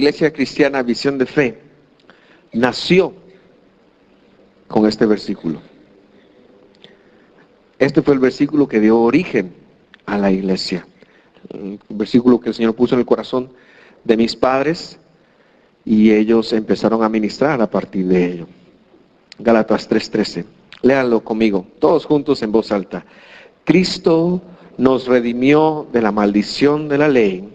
Iglesia Cristiana Visión de Fe nació con este versículo. Este fue el versículo que dio origen a la iglesia. El versículo que el Señor puso en el corazón de mis padres y ellos empezaron a ministrar a partir de ello. Gálatas 3:13. Léanlo conmigo, todos juntos en voz alta. Cristo nos redimió de la maldición de la ley,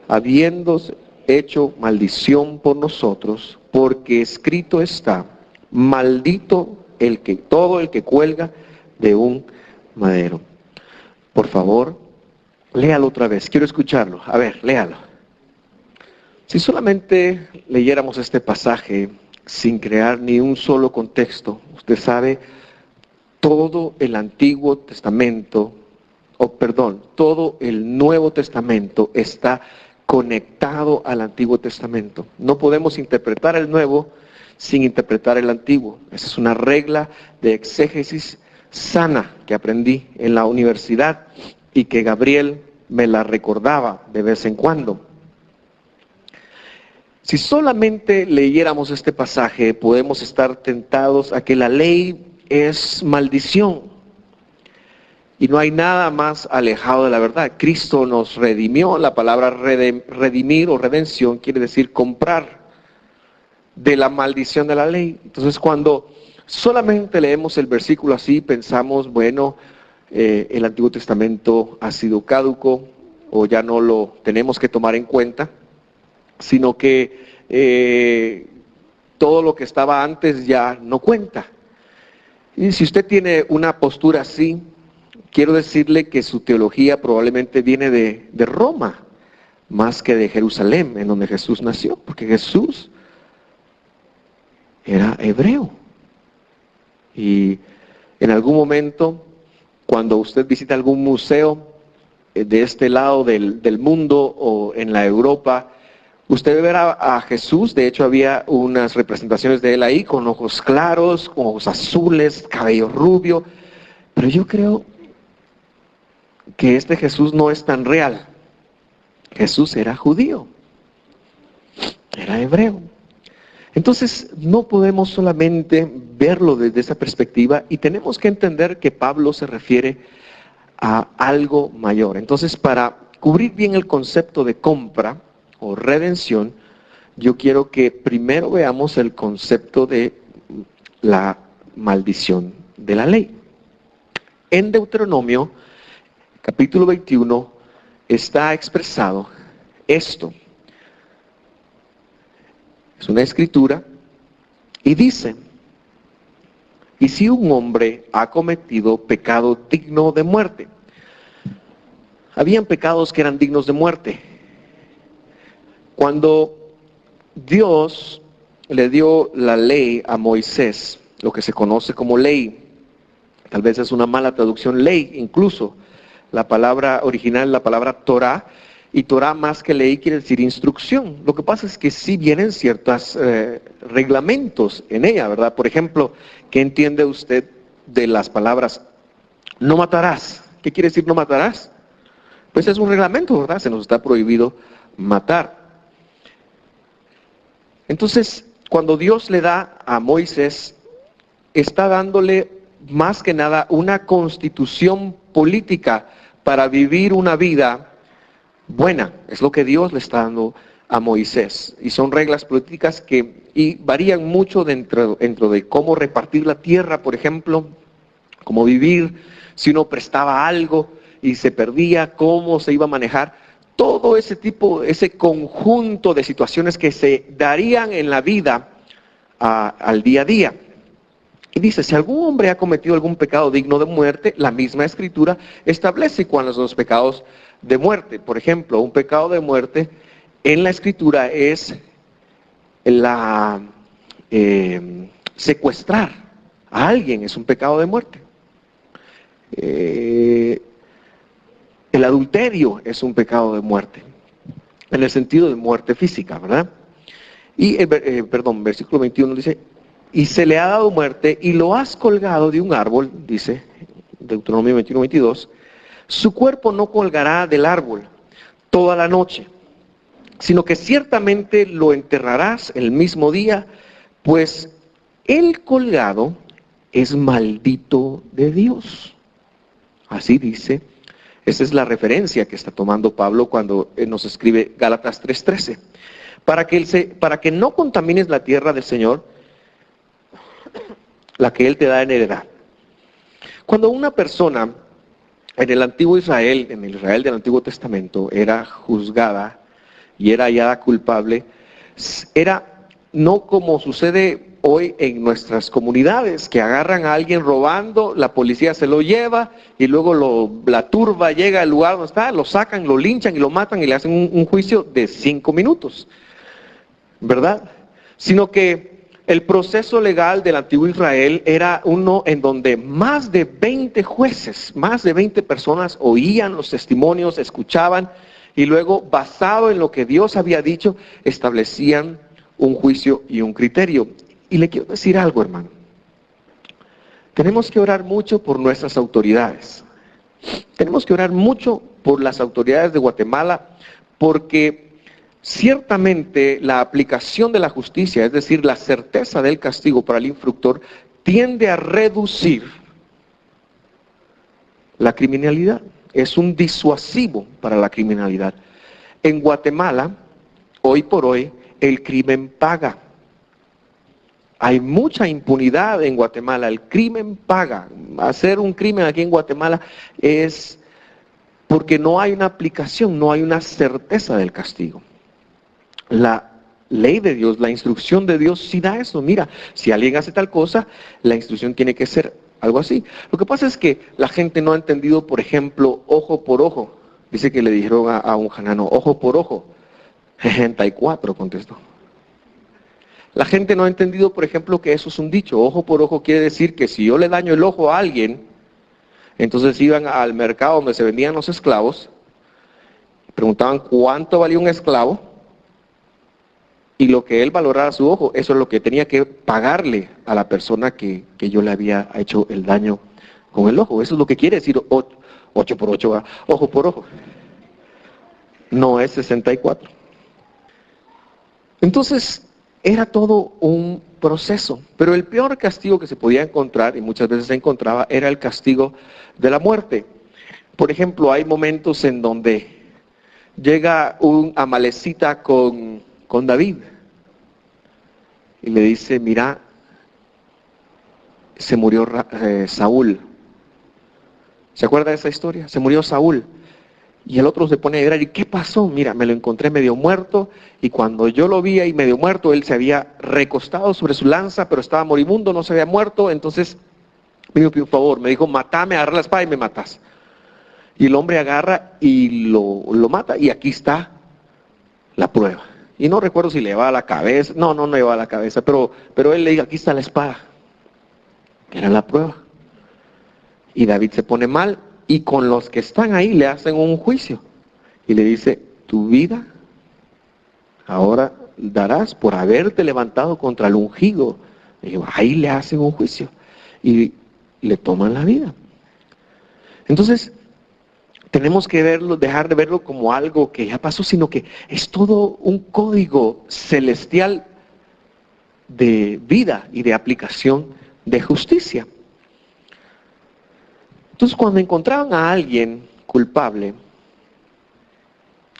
habiendo hecho maldición por nosotros, porque escrito está, maldito todo el que cuelga de un madero. Por favor, léalo otra vez, quiero escucharlo. A ver, léalo. Si solamente leyéramos este pasaje sin crear ni un solo contexto, usted sabe, todo el Antiguo Testamento, todo el Nuevo Testamento está conectado al Antiguo Testamento. No podemos interpretar el Nuevo sin interpretar el Antiguo. Esa es una regla de exégesis sana que aprendí en la universidad y que Gabriel me la recordaba de vez en cuando. Si solamente leyéramos este pasaje, podemos estar tentados a que la ley es maldición. Y no hay nada más alejado de la verdad. Cristo nos redimió. La palabra redimir o redención quiere decir comprar de la maldición de la ley. Entonces, cuando solamente leemos el versículo así, pensamos, bueno, el Antiguo Testamento ha sido caduco o ya no lo tenemos que tomar en cuenta, sino que todo lo que estaba antes ya no cuenta. Y si usted tiene una postura así, quiero decirle que su teología probablemente viene de Roma, más que de Jerusalén, en donde Jesús nació, porque Jesús era hebreo. Y en algún momento, cuando usted visita algún museo de este lado del mundo o en la Europa, usted verá a Jesús. De hecho, había unas representaciones de él ahí con ojos claros, con ojos azules, cabello rubio. Pero yo creo que este Jesús no es tan real. Jesús era judío, era hebreo. Entonces, no podemos solamente verlo desde esa perspectiva y tenemos que entender que Pablo se refiere a algo mayor. Entonces, para cubrir bien el concepto de compra o redención, yo quiero que primero veamos el concepto de la maldición de la ley. En Deuteronomio, capítulo 21, está expresado esto. Es una escritura y dice: y si un hombre ha cometido pecado digno de muerte. Habían pecados que eran dignos de muerte. Cuando Dios le dio la ley a Moisés, lo que se conoce como ley, tal vez es una mala traducción, ley incluso, la palabra original, la palabra Torah, y Torah más que ley quiere decir instrucción. Lo que pasa es que sí vienen ciertos reglamentos en ella, ¿verdad? Por ejemplo, ¿qué entiende usted de las palabras no matarás? ¿Qué quiere decir no matarás? Pues es un reglamento, ¿verdad? Se nos está prohibido matar. Entonces, cuando Dios le da a Moisés, está dándole más que nada una constitución política para vivir una vida buena. Es lo que Dios le está dando a Moisés. Y son reglas políticas que varían mucho dentro de cómo repartir la tierra, por ejemplo, cómo vivir, si uno prestaba algo y se perdía, cómo se iba a manejar. Todo ese conjunto de situaciones que se darían en la vida al día a día. Y dice, si algún hombre ha cometido algún pecado digno de muerte, la misma escritura establece cuáles son los pecados de muerte. Por ejemplo, un pecado de muerte en la escritura es secuestrar a alguien, es un pecado de muerte. El adulterio es un pecado de muerte, en el sentido de muerte física, ¿verdad? Y, versículo 21 dice, y se le ha dado muerte y lo has colgado de un árbol, dice Deuteronomio 21-22, su cuerpo no colgará del árbol toda la noche, sino que ciertamente lo enterrarás el mismo día, pues el colgado es maldito de Dios. Así dice. Esa es la referencia que está tomando Pablo cuando nos escribe Gálatas 3:13. Para que no contamines la tierra del Señor, la que Él te da en heredad. Cuando una persona en el antiguo Israel, en el Israel del Antiguo Testamento, era juzgada y era hallada culpable, era no como sucede hoy en nuestras comunidades, que agarran a alguien robando, la policía se lo lleva y luego la turba llega al lugar donde está, lo sacan, lo linchan y lo matan y le hacen un juicio de 5 minutos, ¿verdad? Sino que el proceso legal del antiguo Israel era uno en donde más de 20 jueces, más de 20 personas oían los testimonios, escuchaban y luego, basado en lo que Dios había dicho, establecían un juicio y un criterio. Y le quiero decir algo, hermano. Tenemos que orar mucho por nuestras autoridades. Tenemos que orar mucho por las autoridades de Guatemala, porque ciertamente la aplicación de la justicia, es decir, la certeza del castigo para el infractor, tiende a reducir la criminalidad. Es un disuasivo para la criminalidad. En Guatemala, hoy por hoy, el crimen paga. Hay mucha impunidad en Guatemala, el crimen paga. Hacer un crimen aquí en Guatemala es porque no hay una aplicación, no hay una certeza del castigo. La ley de Dios, la instrucción de Dios sí da eso. Mira, si alguien hace tal cosa, la instrucción tiene que ser algo así. Lo que pasa es que la gente no ha entendido, por ejemplo, ojo por ojo. Dice que le dijeron a un janano, ojo por ojo. 64 contestó. La gente no ha entendido, por ejemplo, que eso es un dicho. Ojo por ojo quiere decir que si yo le daño el ojo a alguien, entonces iban al mercado donde se vendían los esclavos, preguntaban cuánto valía un esclavo, y lo que él valorara su ojo, eso es lo que tenía que pagarle a la persona que yo le había hecho el daño con el ojo. Eso es lo que quiere decir 8 por 8, ojo por ojo. No es 64. Entonces, era todo un proceso, pero el peor castigo que se podía encontrar, y muchas veces se encontraba, era el castigo de la muerte. Por ejemplo, hay momentos en donde llega un amalecita con David y le dice, mira, se murió Saúl. ¿Se acuerda de esa historia? Se murió Saúl. Y el otro se pone a llorar, ¿y qué pasó? Mira, me lo encontré medio muerto, y cuando yo lo vi ahí medio muerto, él se había recostado sobre su lanza, pero estaba moribundo, no se había muerto, entonces me dijo, por favor, me dijo, matame, agarra la espada y me matas. Y el hombre agarra y lo mata, y aquí está la prueba. Y no recuerdo si le llevaba la cabeza, no le llevaba la cabeza, pero él le dijo, aquí está la espada. Era la prueba. Y David se pone mal, y con los que están ahí le hacen un juicio. Y le dice, tu vida ahora darás por haberte levantado contra el ungido. Y ahí le hacen un juicio. Y le toman la vida. Entonces, tenemos que verlo, dejar de verlo como algo que ya pasó, sino que es todo un código celestial de vida y de aplicación de justicia. Entonces, cuando encontraban a alguien culpable,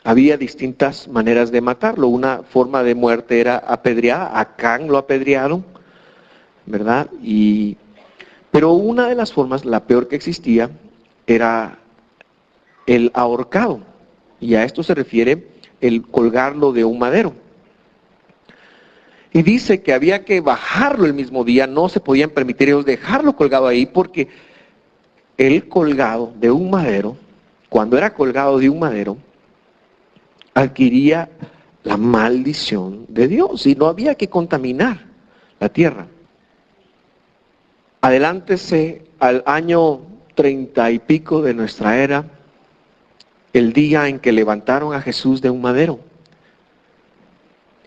había distintas maneras de matarlo. Una forma de muerte era apedreada. A Can lo apedrearon, ¿verdad? Pero una de las formas, la peor que existía, era el ahorcado. Y a esto se refiere el colgarlo de un madero. Y dice que había que bajarlo el mismo día, no se podían permitir ellos dejarlo colgado ahí, porque el colgado de un madero, cuando era colgado de un madero, adquiría la maldición de Dios y no había que contaminar la tierra. Adelántese al año 30 y pico de nuestra era, el día en que levantaron a Jesús de un madero.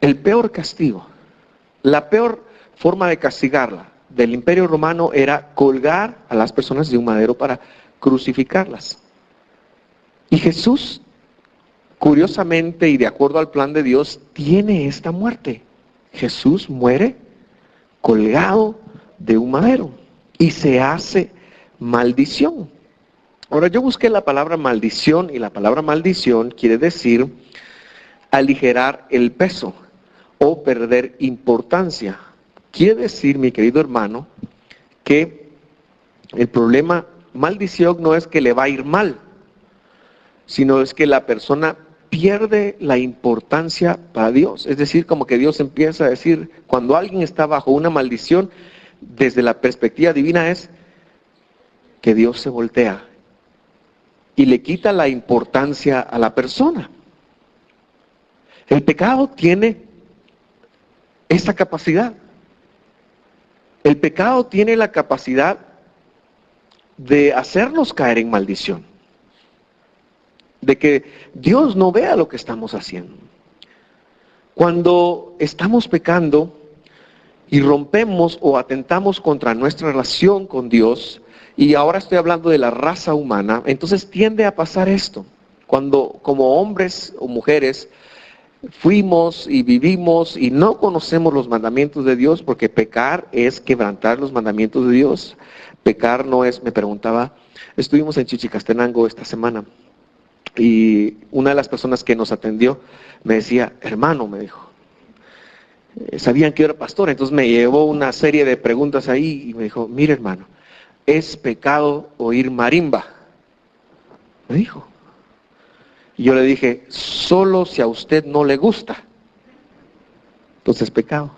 El peor castigo, la peor forma de castigarla del Imperio Romano era colgar a las personas de un madero para crucificarlas. Y Jesús curiosamente y de acuerdo al plan de Dios, tiene esta muerte. Jesús muere colgado de un madero y se hace maldición. Ahora yo busqué la palabra maldición y la palabra maldición quiere decir aligerar el peso o perder importancia. Quiere decir, mi querido hermano, que el problema maldición no es que le va a ir mal, sino es que la persona pierde la importancia para Dios. Es decir, como que Dios empieza a decir, cuando alguien está bajo una maldición, desde la perspectiva divina es que Dios se voltea y le quita la importancia a la persona. El pecado tiene esa capacidad. El pecado tiene la capacidad de hacernos caer en maldición. De que Dios no vea lo que estamos haciendo. Cuando estamos pecando y rompemos o atentamos contra nuestra relación con Dios, y ahora estoy hablando de la raza humana, entonces tiende a pasar esto. Cuando como hombres o mujeres fuimos y vivimos y no conocemos los mandamientos de Dios, porque pecar es quebrantar los mandamientos de Dios. Pecar no es, me preguntaba, estuvimos en Chichicastenango esta semana, y una de las personas que nos atendió me decía, hermano, me dijo, sabían que yo era pastor, entonces me llevó una serie de preguntas ahí y me dijo, mire hermano, ¿es pecado oír marimba? Me dijo. Y yo le dije, solo si a usted no le gusta, entonces es pecado.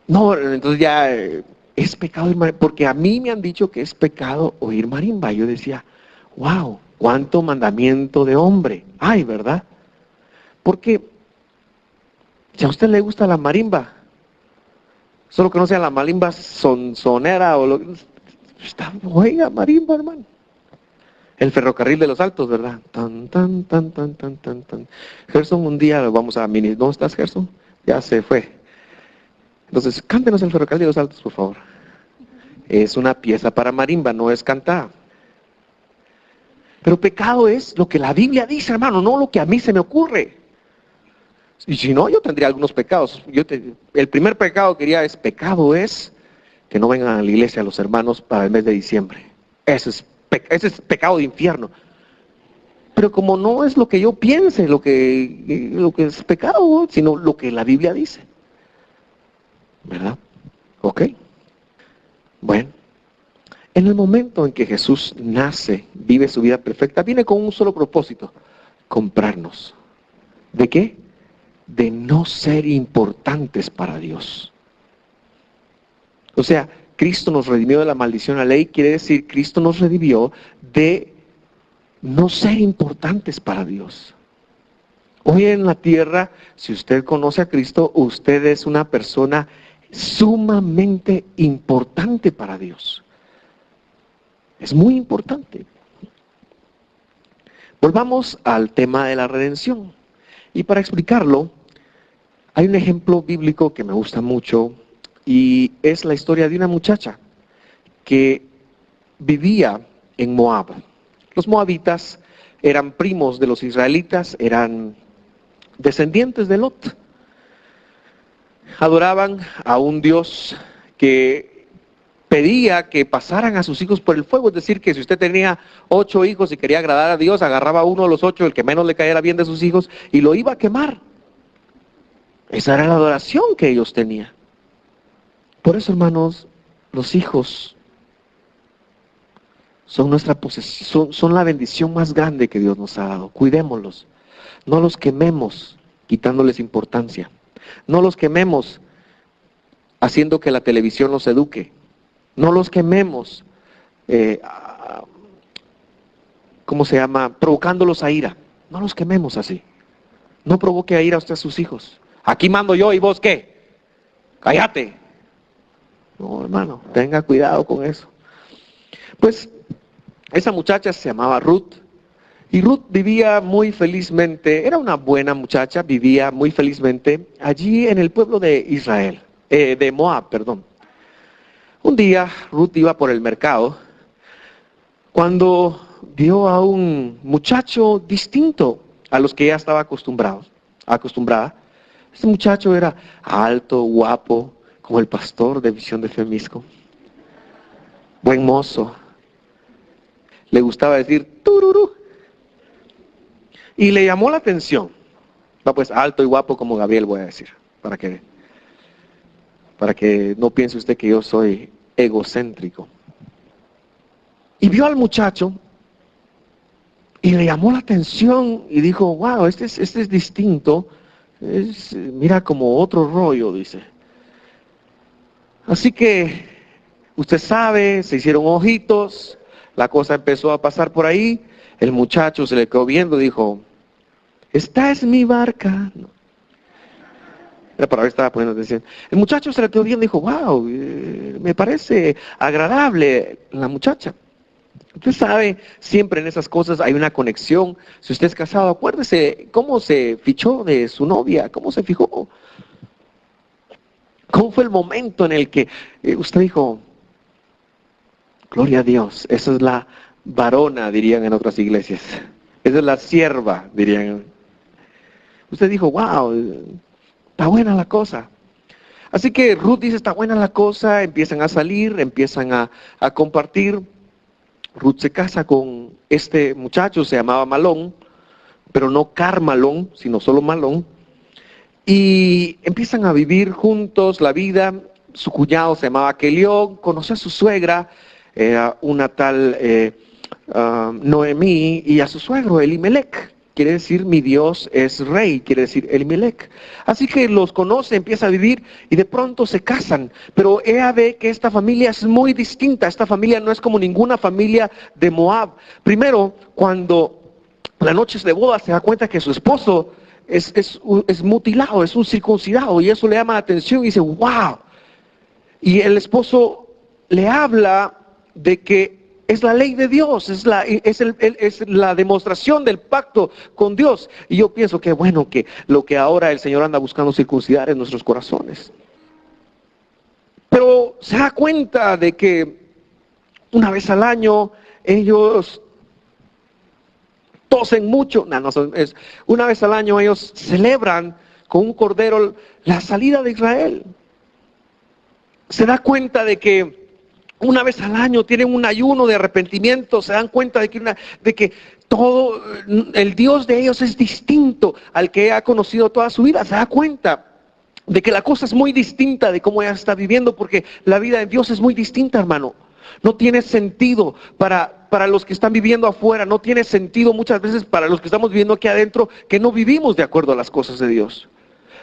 No, entonces ya es pecado oír marimba, porque a mí me han dicho que es pecado oír marimba. Yo decía, wow, cuánto mandamiento de hombre hay, ¿verdad? Porque si a usted le gusta la marimba, solo que no sea la marimba sonera o lo que está, oiga, marimba, hermano. El ferrocarril de los Altos, ¿verdad? Tan, tan, tan, tan, tan, tan, tan. Gerson, un día vamos a ministrar. ¿Dónde estás, Gerson? Ya se fue. Entonces, cántenos el ferrocarril de los Altos, por favor. Es una pieza para marimba, no es cantada. Pero pecado es lo que la Biblia dice, hermano, no lo que a mí se me ocurre. Y si no, yo tendría algunos pecados. El primer pecado que diría es, pecado es que no vengan a la iglesia los hermanos para el mes de diciembre. Ese es pecado de infierno. Pero como no es lo que yo piense, lo que es pecado, sino lo que la Biblia dice. ¿Verdad? ¿Ok? Bueno. En el momento en que Jesús nace, vive su vida perfecta, viene con un solo propósito, comprarnos. ¿De qué? De no ser importantes para Dios. O sea, Cristo nos redimió de la maldición a la ley, quiere decir, Cristo nos redimió de no ser importantes para Dios. Hoy en la tierra, si usted conoce a Cristo, usted es una persona sumamente importante para Dios. Es muy importante. Volvamos al tema de la redención. Y para explicarlo, hay un ejemplo bíblico que me gusta mucho y es la historia de una muchacha que vivía en Moab. Los moabitas eran primos de los israelitas, eran descendientes de Lot. Adoraban a un Dios que pedía que pasaran a sus hijos por el fuego, es decir, que si usted tenía 8 hijos y quería agradar a Dios, agarraba a uno de los 8, el que menos le cayera bien de sus hijos, y lo iba a quemar. Esa era la adoración que ellos tenían. Por eso, hermanos, los hijos son nuestra posesión, son la bendición más grande que Dios nos ha dado. Cuidémoslos, no los quememos quitándoles importancia, no los quememos haciendo que la televisión los eduque. No los quememos, provocándolos a ira. No los quememos así. No provoque a ira a usted a sus hijos. Aquí mando yo y vos ¿qué? Cállate. No, hermano, tenga cuidado con eso. Pues esa muchacha se llamaba Ruth. Y Ruth vivía muy felizmente, era una buena muchacha, vivía muy felizmente allí en el pueblo de Israel, de Moab, perdón. Un día Ruth iba por el mercado cuando vio a un muchacho distinto a los que ella estaba acostumbrada. Este muchacho era alto, guapo, como el pastor de Visión de Femisco. Buen mozo. Le gustaba decir tururú. Y le llamó la atención. Va pues alto y guapo como Gabriel, voy a decir. Para que no piense usted que yo soy egocéntrico. Y vio al muchacho y le llamó la atención y dijo, wow, este es distinto. Mira como otro rollo, dice. Así que usted sabe, se hicieron ojitos, la cosa empezó a pasar por ahí. El muchacho se le quedó viendo y dijo, esta es mi barca. No. Era para ver, estaba poniendo atención. El muchacho se le quedó viendo y dijo, wow, me parece agradable la muchacha. Usted sabe, siempre en esas cosas hay una conexión. Si usted es casado, acuérdese cómo se fichó de su novia, cómo se fijó. ¿Cómo fue el momento en el que usted dijo, gloria a Dios, esa es la varona, dirían en otras iglesias. Esa es la sierva, dirían. Usted dijo, wow, está buena la cosa. Así que Ruth dice, está buena la cosa, empiezan a salir, empiezan a compartir. Ruth se casa con este muchacho, se llamaba Malón, pero no Carmalón, sino solo Malón. Y empiezan a vivir juntos la vida. Su cuñado se llamaba Kelión, conoció a su suegra, era una tal Noemí, y a su suegro Elimelech. Quiere decir, mi Dios es rey, quiere decir Elimelech. Así que los conoce, empieza a vivir y de pronto se casan. Pero ella ve que esta familia es muy distinta. Esta familia no es como ninguna familia de Moab. Primero, cuando la noche de boda se da cuenta que su esposo es mutilado, es un circuncidado, y eso le llama la atención y dice, wow. Y el esposo le habla de que es la ley de Dios, es la demostración del pacto con Dios. Y yo pienso que bueno, que lo que ahora el Señor anda buscando circuncidar en nuestros corazones. Pero se da cuenta de que una vez al año ellos tosen mucho. Una vez al año ellos celebran con un cordero la salida de Israel. Se da cuenta de que una vez al año tienen un ayuno de arrepentimiento, se dan cuenta de que todo, el Dios de ellos es distinto al que ha conocido toda su vida. Se da cuenta de que la cosa es muy distinta de cómo ella está viviendo, porque la vida de Dios es muy distinta, hermano. No tiene sentido para los que están viviendo afuera, no tiene sentido muchas veces para los que estamos viviendo aquí adentro, que no vivimos de acuerdo a las cosas de Dios.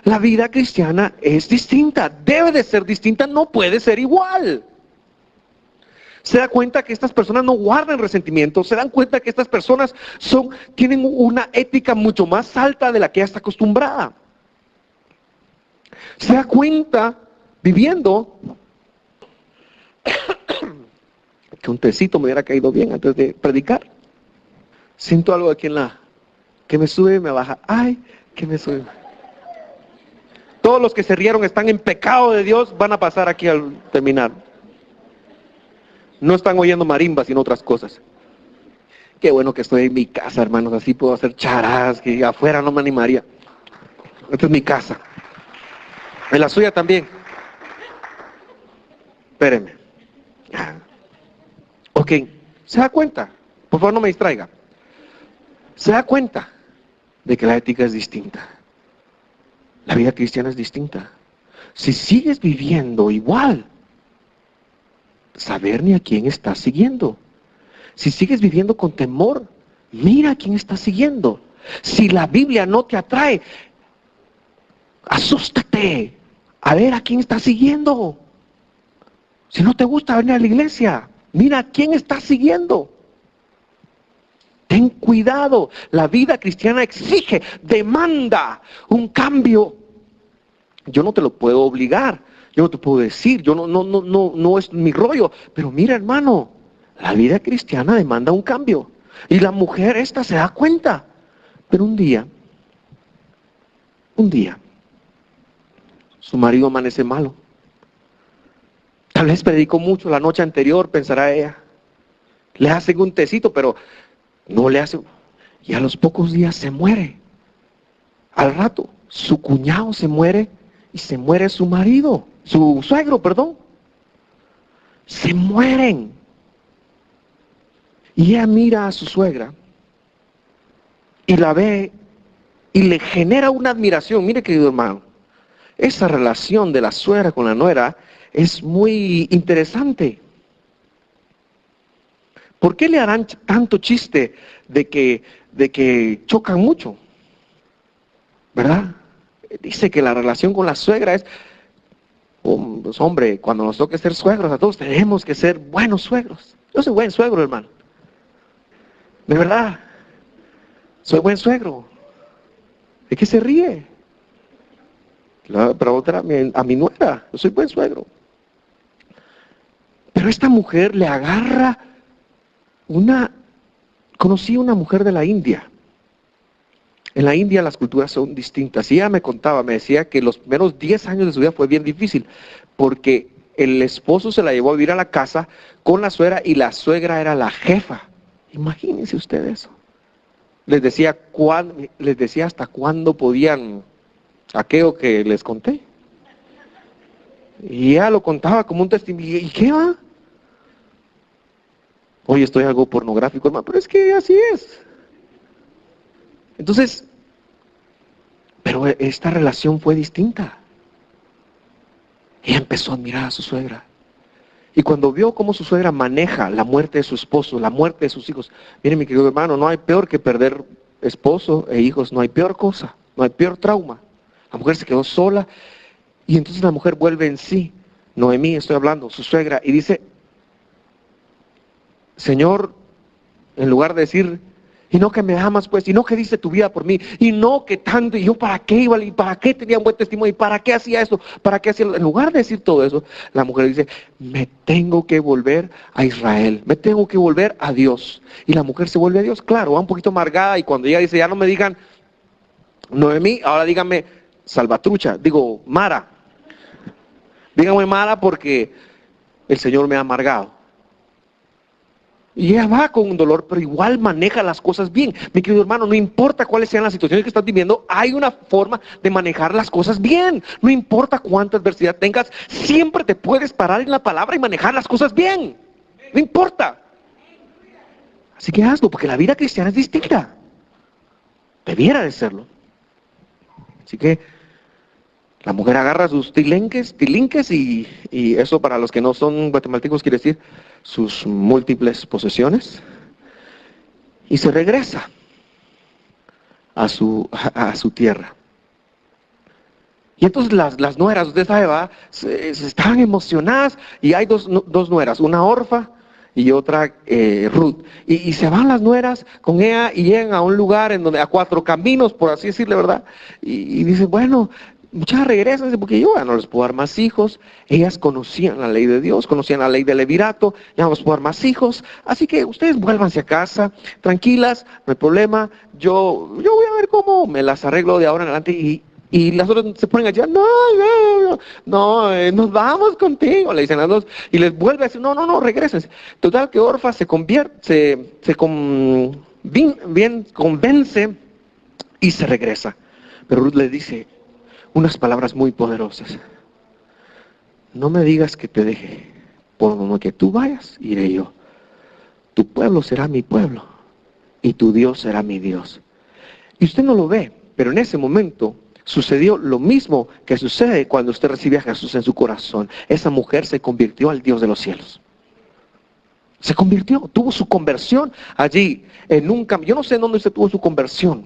La vida cristiana es distinta, debe de ser distinta, no puede ser igual. Se da cuenta que estas personas no guardan resentimiento, se dan cuenta que estas personas tienen una ética mucho más alta de la que ella está acostumbrada. Se da cuenta, viviendo, que un tecito me hubiera caído bien antes de predicar. Siento algo aquí que me sube y me baja. Ay, que me sube. Todos los que se rieron están en pecado de Dios, van a pasar aquí al terminar. No están oyendo marimba, sino otras cosas. Qué bueno que estoy en mi casa, hermanos, así puedo hacer charadas, que afuera no me animaría. Esta es mi casa. En la suya también. Espérenme. Ok, ¿se da cuenta? Por favor, no me distraiga. ¿Se da cuenta de que la ética es distinta? La vida cristiana es distinta. Si sigues viviendo igual, saber ni a quién estás siguiendo. Si sigues viviendo con temor, mira a quién estás siguiendo. Si la Biblia no te atrae, asústate a ver a quién estás siguiendo. Si no te gusta venir a la iglesia, mira a quién estás siguiendo. Ten cuidado, la vida cristiana exige, demanda un cambio. Yo no te lo puedo obligar. Yo no te puedo decir, no es mi rollo, pero mira, hermano, la vida cristiana demanda un cambio. Y la mujer esta se da cuenta. Pero un día, su marido amanece malo. Tal vez predicó mucho la noche anterior, pensará ella. Le hacen un tecito, pero no le hace, y a los pocos días se muere. Al rato, su cuñado se muere y se muere su marido, su suegro, perdón. Se mueren. Y ella mira a su suegra y la ve y le genera una admiración. Mire, querido hermano, esa relación de la suegra con la nuera es muy interesante. ¿Por qué le harán tanto chiste de que chocan mucho? ¿Verdad? Dice que la relación con la suegra es, pues hombre, cuando nos toque ser suegros, a todos tenemos que ser buenos suegros. Yo soy buen suegro, hermano. De verdad, soy buen suegro. ¿De qué se ríe? Para otra, a mi nuera, yo soy buen suegro. Pero esta mujer le agarra conocí una mujer de la India. En la India las culturas son distintas. Y ella me contaba, me decía que los primeros 10 años de su vida fue bien difícil, porque el esposo se la llevó a vivir a la casa con la suegra y la suegra era la jefa. Imagínense ustedes eso. Les decía hasta cuándo podían aquello que les conté. Y ella lo contaba como un testimonio. ¿Y qué va? Hoy estoy algo pornográfico, hermano, pero es que así es. Entonces, pero esta relación fue distinta. Ella empezó a admirar a su suegra. Y cuando vio cómo su suegra maneja la muerte de su esposo, la muerte de sus hijos, mire mi querido hermano, no hay peor que perder esposo e hijos, no hay peor cosa, no hay peor trauma. La mujer se quedó sola y entonces la mujer vuelve en sí. Noemí, estoy hablando, su suegra, y dice, Señor, en lugar de decir, y no que me amas pues, y no que diste tu vida por mí, y no que tanto, y yo para qué iba, y para qué tenía un buen testimonio, y para qué hacía esto, para qué hacía, en lugar de decir todo eso, la mujer dice, me tengo que volver a Israel, me tengo que volver a Dios. Y la mujer se vuelve a Dios, claro, va un poquito amargada, y cuando ella dice, ya no me digan Noemí, ahora díganme Salvatrucha, digo Mara, díganme Mara porque el Señor me ha amargado. Y ella va con un dolor, pero igual maneja las cosas bien. Mi querido hermano, no importa cuáles sean las situaciones que estás viviendo, hay una forma de manejar las cosas bien. No importa cuánta adversidad tengas, siempre te puedes parar en la palabra y manejar las cosas bien. No importa. Así que hazlo, porque la vida cristiana es distinta. Debiera de serlo. Así que la mujer agarra sus tilinques y eso para los que no son guatemaltecos quiere decir sus múltiples posesiones y se regresa a su tierra. Y entonces las nueras, usted sabe, se estaban emocionadas y hay dos nueras, una Orfa y otra Ruth. Y se van las nueras con ella y llegan a un lugar en donde a 4 caminos, por así decirle, ¿verdad? Y dicen, bueno, muchas regresan, porque yo ya no les puedo dar más hijos. Ellas conocían la ley de Dios, conocían la ley del levirato, ya no les puedo dar más hijos. Así que ustedes vuélvanse a casa, tranquilas, no hay problema. Yo voy a ver cómo me las arreglo de ahora en adelante. Y las otras se ponen allá, no, nos vamos contigo, le dicen las dos, y les vuelve a decir, no, regresen. Total que Orfa se convierte, bien convence y se regresa. Pero Ruth le dice unas palabras muy poderosas. No me digas que te deje, por donde que tú vayas, iré yo. Tu pueblo será mi pueblo y tu Dios será mi Dios. Y usted no lo ve, pero en ese momento sucedió lo mismo que sucede cuando usted recibe a Jesús en su corazón. Esa mujer se convirtió al Dios de los cielos. Se convirtió, tuvo su conversión allí en un camino. Yo no sé en dónde usted tuvo su conversión,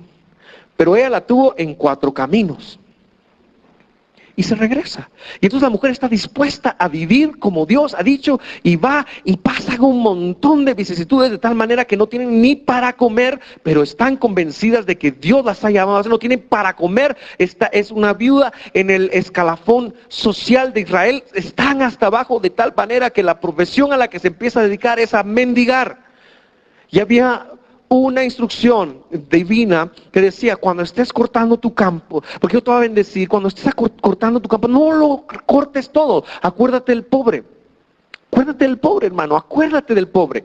pero ella la tuvo en 4 caminos. Y se regresa. Y entonces la mujer está dispuesta a vivir como Dios ha dicho y va y pasan un montón de vicisitudes de tal manera que no tienen ni para comer, pero están convencidas de que Dios las ha llamado. No tienen para comer. Esta es una viuda en el escalafón social de Israel. Están hasta abajo de tal manera que la profesión a la que se empieza a dedicar es a mendigar. Y había una instrucción divina que decía, cuando estés cortando tu campo, porque yo te voy a bendecir, cuando estés cortando tu campo, no lo cortes todo, acuérdate del pobre, hermano, acuérdate del pobre.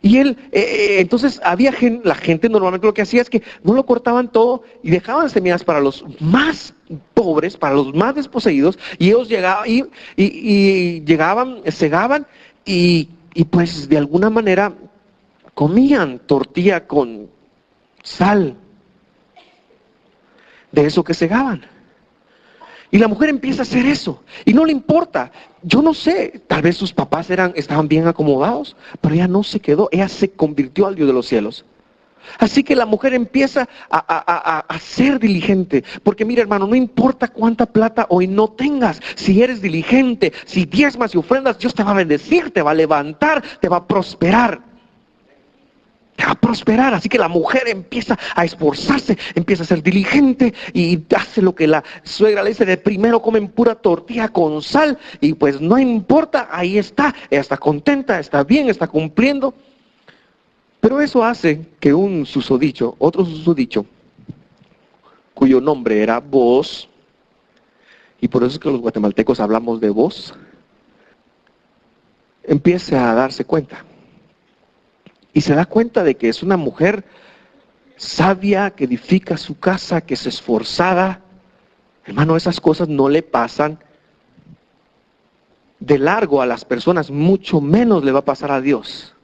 Y él, entonces la gente normalmente lo que hacía es que no lo cortaban todo y dejaban semillas para los más pobres, para los más desposeídos, y ellos llegaban y llegaban, segaban y pues de alguna manera comían tortilla con sal de eso que segaban. Y la mujer empieza a hacer eso y no le importa. Yo no sé, tal vez sus papás estaban bien acomodados, pero ella no se quedó, ella se convirtió al Dios de los cielos. Así que la mujer empieza a ser diligente, porque mira hermano, no importa cuánta plata hoy no tengas, si eres diligente, si diezmas y ofrendas, Dios te va a bendecir, te va a levantar, te va a prosperar. Te va a prosperar, así que la mujer empieza a esforzarse, empieza a ser diligente y hace lo que la suegra le dice, de primero comen pura tortilla con sal y pues no importa, ahí está, ella está contenta, está bien, está cumpliendo. Pero eso hace que otro susodicho, cuyo nombre era Booz, y por eso es que los guatemaltecos hablamos de Booz, empiece a darse cuenta. Y se da cuenta de que es una mujer sabia, que edifica su casa, que es esforzada. Hermano, esas cosas no le pasan de largo a las personas, mucho menos le va a pasar a Dios.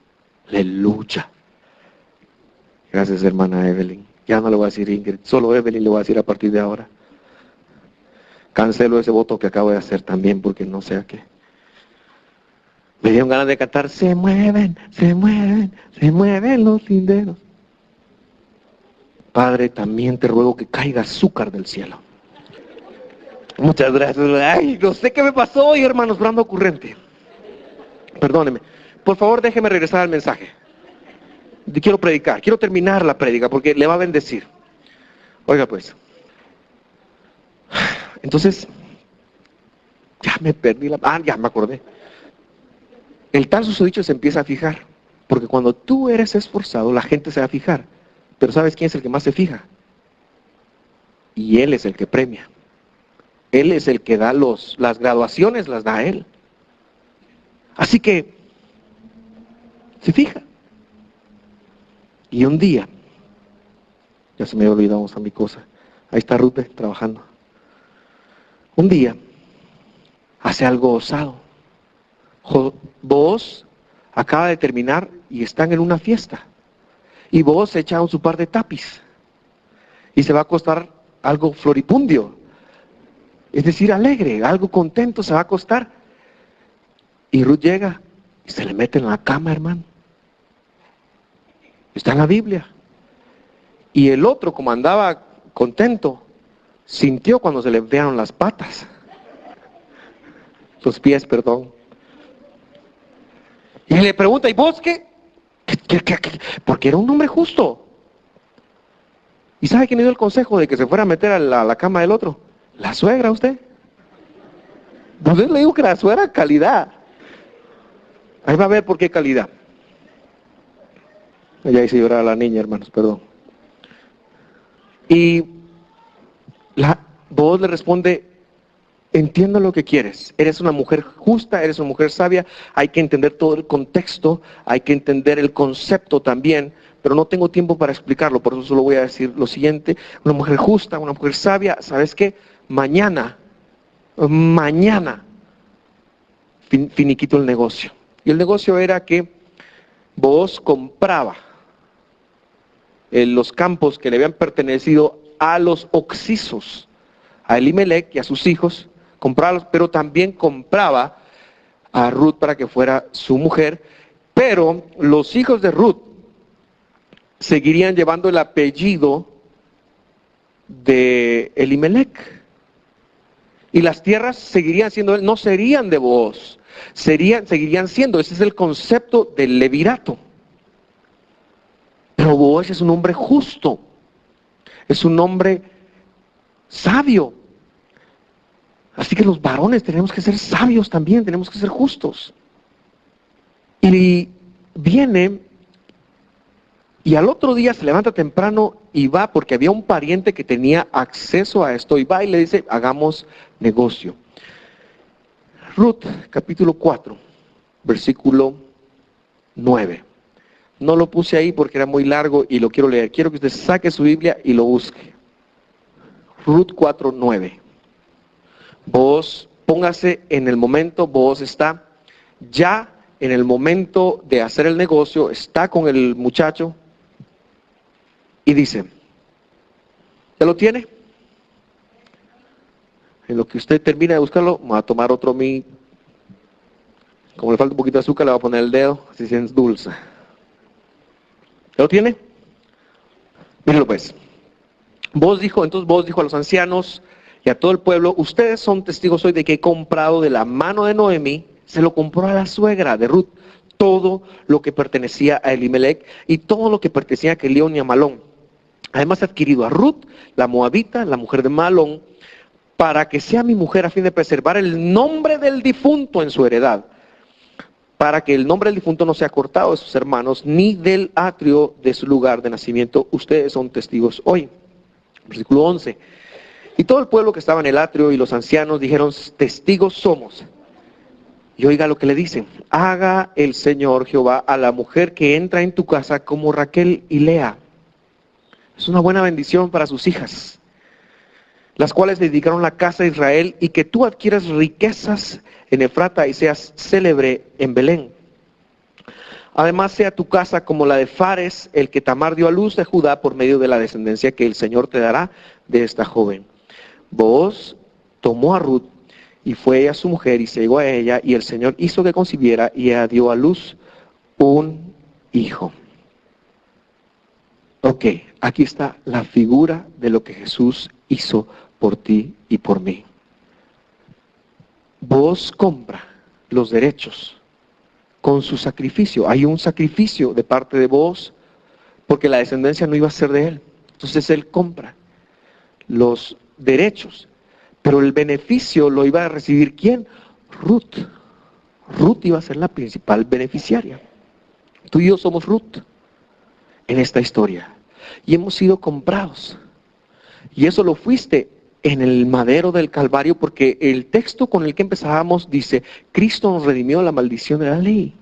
Aleluya. Gracias, hermana Evelyn. Ya no le voy a decir Ingrid, solo Evelyn le voy a decir a partir de ahora. Cancelo ese voto que acabo de hacer también porque no sé a qué. Me dieron ganas de cantar, se mueven los linderos. Padre, también te ruego que caiga azúcar del cielo. Muchas gracias. Ay, no sé qué me pasó hoy, hermanos, pero ando ocurrente. Perdóneme. Por favor, déjeme regresar al mensaje. Quiero predicar, quiero terminar la prédica porque le va a bendecir. Oiga pues. Entonces, ya me perdí ya me acordé. El tal susodicho se empieza a fijar, porque cuando tú eres esforzado, la gente se va a fijar. Pero ¿sabes quién es el que más se fija? Y él es el que premia. Él es el que da las graduaciones, las da él. Así que, se fija. Y un día, ya se me había olvidado a mi cosa, ahí está Ruth trabajando. Un día, hace algo osado. Booz acaba de terminar y están en una fiesta. Y Booz se echa su par de tapiz. Y se va a acostar algo floripundio. Es decir, alegre, algo contento, se va a acostar. Y Ruth llega y se le mete en la cama, hermano. Está en la Biblia. Y el otro, como andaba contento, sintió cuando se le enfriaron las patas. Los pies, perdón. Y le pregunta, ¿y vos qué? Porque era un hombre justo. ¿Y sabe quién le dio el consejo de que se fuera a meter a la cama del otro? La suegra, usted. Entonces le digo que la suegra, calidad. Ahí va a ver por qué calidad. Ya hice llorar a la niña, hermanos, perdón. Y Booz le responde, entiendo lo que quieres, eres una mujer justa, eres una mujer sabia, hay que entender todo el contexto, hay que entender el concepto también, pero no tengo tiempo para explicarlo, por eso solo voy a decir lo siguiente, una mujer justa, una mujer sabia, ¿sabes qué? Mañana, finiquito el negocio. Y el negocio era que Booz compraba los campos que le habían pertenecido a los oxisos, a Elimelec y a sus hijos, comprarlos, pero también compraba a Ruth para que fuera su mujer, pero los hijos de Ruth seguirían llevando el apellido de Elimelec. Y las tierras seguirían siendo, no serían de Booz, seguirían siendo, ese es el concepto del levirato. Pero Booz es un hombre justo, es un hombre sabio. Así que los varones tenemos que ser sabios también, tenemos que ser justos. Y viene, y al otro día se levanta temprano y va, porque había un pariente que tenía acceso a esto, y va y le dice, hagamos negocio. Ruth, capítulo 4, versículo 9. No lo puse ahí porque era muy largo y lo quiero leer. Quiero que usted saque su Biblia y lo busque. Ruth 4:9. Vos póngase en el momento, vos está ya en el momento de hacer el negocio, está con el muchacho y dice, ¿ya lo tiene? En lo que usted termina de buscarlo, va a tomar otro mi. Como le falta un poquito de azúcar, le va a poner el dedo, así es dulce. ¿Ya lo tiene? Míralo pues. Entonces vos dijo a los ancianos y a todo el pueblo, ustedes son testigos hoy de que he comprado de la mano de Noemí, se lo compró a la suegra de Ruth, todo lo que pertenecía a Elimelech y todo lo que pertenecía a Kelión y a Malón. Además he adquirido a Ruth, la moabita, la mujer de Malón, para que sea mi mujer a fin de preservar el nombre del difunto en su heredad, para que el nombre del difunto no sea cortado de sus hermanos, ni del atrio de su lugar de nacimiento. Ustedes son testigos hoy. Versículo 11. Y todo el pueblo que estaba en el atrio y los ancianos dijeron, testigos somos. Y oiga lo que le dicen, haga el Señor Jehová a la mujer que entra en tu casa como Raquel y Lea. Es una buena bendición para sus hijas, las cuales dedicaron la casa de Israel, y que tú adquieras riquezas en Efrata y seas célebre en Belén. Además sea tu casa como la de Fares, el que Tamar dio a luz de Judá por medio de la descendencia que el Señor te dará de esta joven. Booz tomó a Ruth y fue a su mujer y se llegó a ella, y el Señor hizo que concibiera y ella dio a luz un hijo. Ok, aquí está la figura de lo que Jesús hizo por ti y por mí. Vos compra los derechos con su sacrificio. Hay un sacrificio de parte de vos porque la descendencia no iba a ser de él. Entonces él compra los derechos, pero el beneficio lo iba a recibir ¿quién? Ruth. Ruth iba a ser la principal beneficiaria. Tú y yo somos Ruth en esta historia y hemos sido comprados. Y eso lo fuiste en el madero del Calvario, porque el texto con el que empezábamos dice, Cristo nos redimió de la maldición de la ley.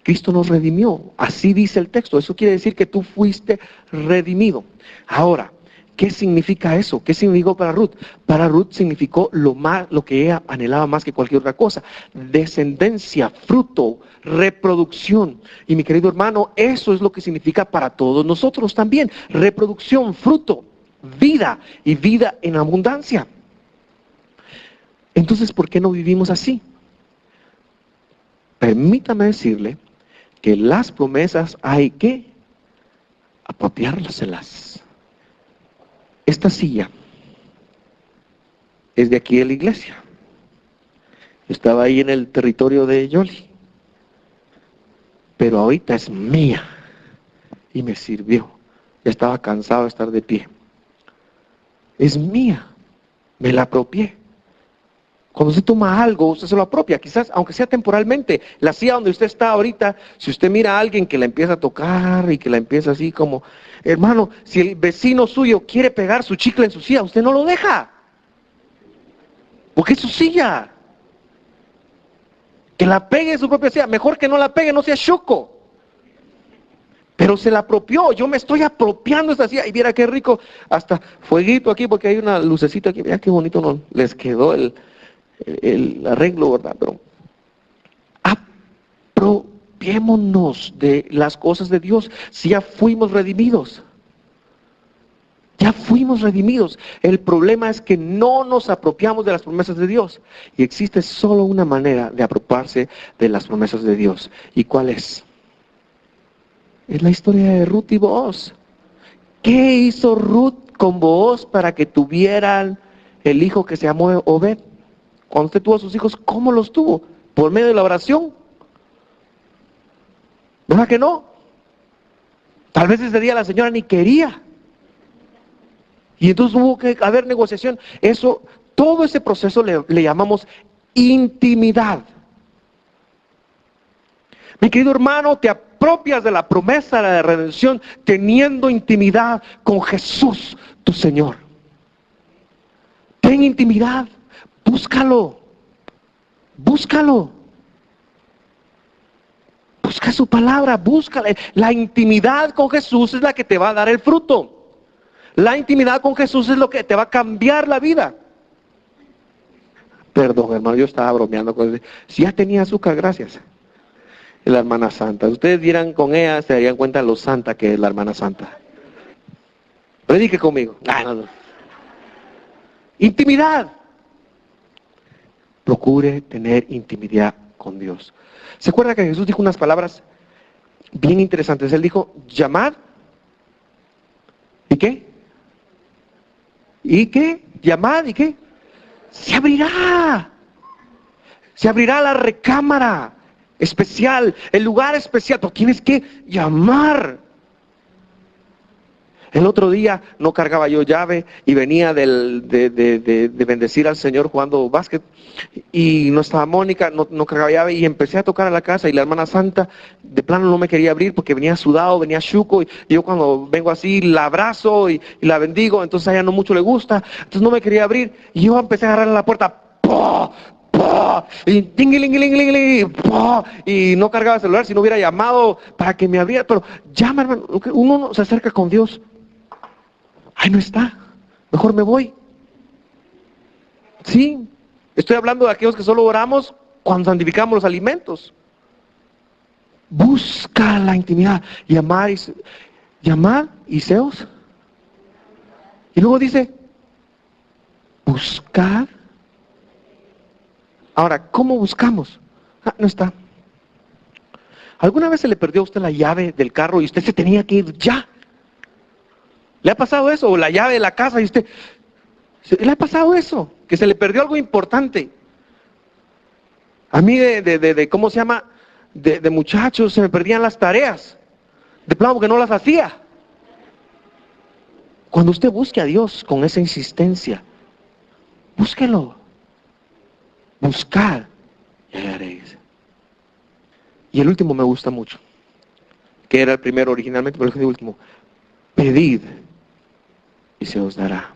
Cristo nos redimió, así dice el texto. Eso quiere decir que tú fuiste redimido. Ahora, ¿qué significa eso? ¿Qué significó para Ruth? Para Ruth significó lo que ella anhelaba más que cualquier otra cosa: descendencia, fruto, reproducción. Y mi querido hermano, eso es lo que significa para todos nosotros también: reproducción, fruto, vida, y vida en abundancia. Entonces, ¿por qué no vivimos así? Permítame decirle que las promesas hay que apropiárselas. Esta silla es de aquí de la iglesia. Estaba ahí en el territorio de Yoli, pero ahorita es mía y me sirvió. Ya estaba cansado de estar de pie. Es mía, me la apropié. Cuando usted toma algo, usted se lo apropia, quizás, aunque sea temporalmente. La silla donde usted está ahorita, si usted mira a alguien que la empieza a tocar y que la empieza así como, hermano, si el vecino suyo quiere pegar su chicle en su silla, usted no lo deja, porque es su silla. Que la pegue en su propia silla, mejor que no la pegue, no sea choco. Pero se la apropió, yo me estoy apropiando esta silla, y viera qué rico, hasta fueguito aquí, porque hay una lucecita aquí, mira qué bonito no les quedó el arreglo, ¿verdad? Pero apropiémonos de las cosas de Dios. Si ya fuimos redimidos, ya fuimos redimidos. El problema es que no nos apropiamos de las promesas de Dios, y existe solo una manera de apropiarse de las promesas de Dios. ¿Y cuál es? Es la historia de Ruth y Booz. ¿Qué hizo Ruth con Booz para que tuvieran el hijo que se llamó Obed? Cuando usted tuvo a sus hijos, ¿cómo los tuvo? ¿Por medio de la oración? ¿Verdad que no? Tal vez ese día la señora ni quería. Y entonces hubo que haber negociación. Todo ese proceso le llamamos intimidad. Mi querido hermano, te apropias de la promesa de la redención teniendo intimidad con Jesús, tu Señor. Ten intimidad. Búscalo. Búscalo. Busca su palabra, búscala. La intimidad con Jesús es la que te va a dar el fruto. La intimidad con Jesús es lo que te va a cambiar la vida. Perdón, hermano, yo estaba bromeando con eso. Si ya tenía azúcar, gracias. La hermana santa. Ustedes vieran con ella, se darían cuenta lo santa que es la hermana santa. Predique conmigo. No. Intimidad. Procure tener intimidad con Dios. ¿Se acuerda que Jesús dijo unas palabras bien interesantes? Él dijo, llamad. ¿Y qué? ¿Y qué? Llamad, ¿y qué? Se abrirá. Se abrirá la recámara especial, el lugar especial, pero tienes que llamar. El otro día no cargaba yo llave y venía de bendecir al Señor jugando básquet y no estaba Mónica, no cargaba llave y empecé a tocar a la casa y la hermana santa de plano no me quería abrir porque venía sudado, venía chuco y yo cuando vengo así la abrazo y la bendigo, entonces a ella no mucho le gusta, entonces no me quería abrir y yo empecé a agarrarle la puerta, ¡pah! Y y no cargaba el celular si no hubiera llamado para que me abriera, pero llama, hermano, uno no se acerca con Dios. Ay, no está, mejor me voy. Sí, estoy hablando de aquellos que solo oramos cuando santificamos los alimentos. Busca la intimidad, llamar y seos. Y luego dice, buscar. Ahora, ¿cómo buscamos? No está. ¿Alguna vez se le perdió a usted la llave del carro y usted se tenía que ir ya? ¿Le ha pasado eso? O la llave de la casa y usted... ¿Le ha pasado eso? Que se le perdió algo importante. A mí ¿cómo se llama? De muchachos se me perdían las tareas. De plano que no las hacía. Cuando usted busque a Dios con esa insistencia, búsquelo. Buscad y hallaréis. Y el último me gusta mucho. Que era el primero originalmente, pero el último. Pedid y se os dará.